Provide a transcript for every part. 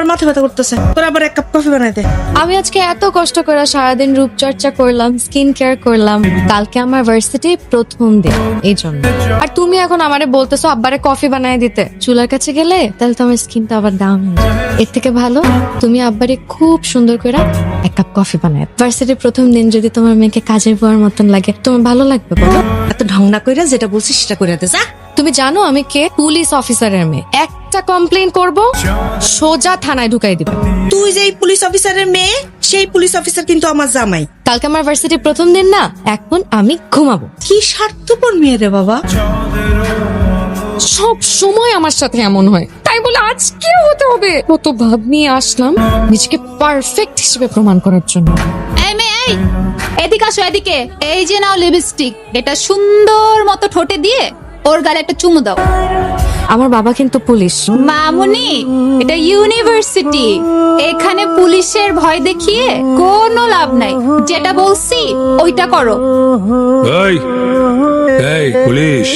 আবার মাথা ব্যথা করতেছে, তোর আবার 1 কাপ কফি বানাই দে। আমি আজকে এত কষ্ট করে সারাদিন রূপচর্চা করলাম, স্কিন কেয়ার করলাম, কালকে আমার ভার্সিটি প্রথম দিন, এই জন্য। আর তুমি এখন আমারে বলতেছো আব্বারে কফি বানায় দিতে। চুলার কাছে গেলে তাহলে তো আমার স্কিনটা আবার ডাউন হয়ে যাবে। এর থেকে ভালো তুমি আব্বারে খুব সুন্দর করে 1 কাপ কফি বানায়। ভার্সিটির প্রথম দিন যদি তোমার মেয়েকে কাজের বুয়ার মতন লাগে, তোমার ভালো লাগবে বলো? এত ঢং না কইরা যেটা বলছিস সেটা কইরা দে যা। তুমি জানো আমি কে? পুলিশ অফিসারের মেয়ে। একটা কমপ্লেইন করব, সোজা থানায় ঢুকাই দিবে। তুই যে এই পুলিশ অফিসারের মেয়ে, সেই পুলিশ অফিসার কিন্তু আমার জামাই। কালকে আমার ভার্সিটির প্রথম দিন না, এখন আমি ঘুমাবো। কি স্বার্থপর মেয়ে রে বাবা। সব সময় আমার সাথে এমন হয়, তাই বলে আজকেও হতে হবে? কত ভাব নিয়ে আসলাম নিজেকে পারফেক্ট হিসেবে প্রমাণ করার জন্য। এই মেয়ে, এই এদিকে আসো, এদিকে। এই যে নাও লিপস্টিক, এটা সুন্দর মতো ঠোঁটে দিয়ে ওর গালে একটা চুমু দাও। আমার বাবা কিন্তু পুলিশ। মামুনি, এটা ইউনিভার্সিটি, এখানে পুলিশের ভয় দেখিয়ে কোনো লাভ নাই। যেটা বলছি ওইটা করো। এই এই পুলিশ,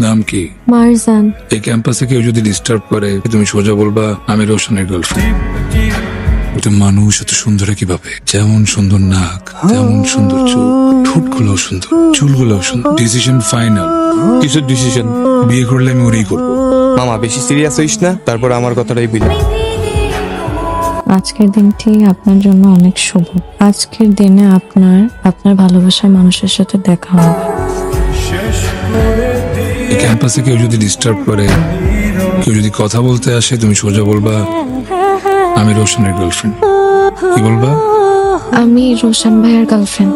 নাম কি? মারজান। এই ক্যাম্পাসে কেউ যদি ডিস্টার্ব করে তুমি সোজা বলবা আমি রোশনের গার্লফ্রেন্ড। একটা মানুষ এত সুন্দর কিভাবে? যেমন সুন্দর নাক, তেমন সুন্দর চুল, ঠোঁটগুলো সুন্দর, চুলগুলো সুন্দর। Decision final. কিসের ডিসিশন? বিয়ে করলে আমি ওরই করবো। মামা বেশি সিরিয়াস হইস না, তারপর আমার কথাটাই বুঝ। আজকের দিনটি আপনার জন্য অনেক শুভ। আজকের দিনে আপনার ভালোবাসার মানুষের সাথে দেখা হবে। এই ক্যাম্পাসে কেউ যদি ডিস্টার্ব করে, কেউ যদি কথা বলতে আসে, তুমি সোজা বলবা আমি রোশনের গার্লফ্রেন্ড। কি বলবা? আমি রোশন ভাইয়ের গার্লফ্রেন্ড।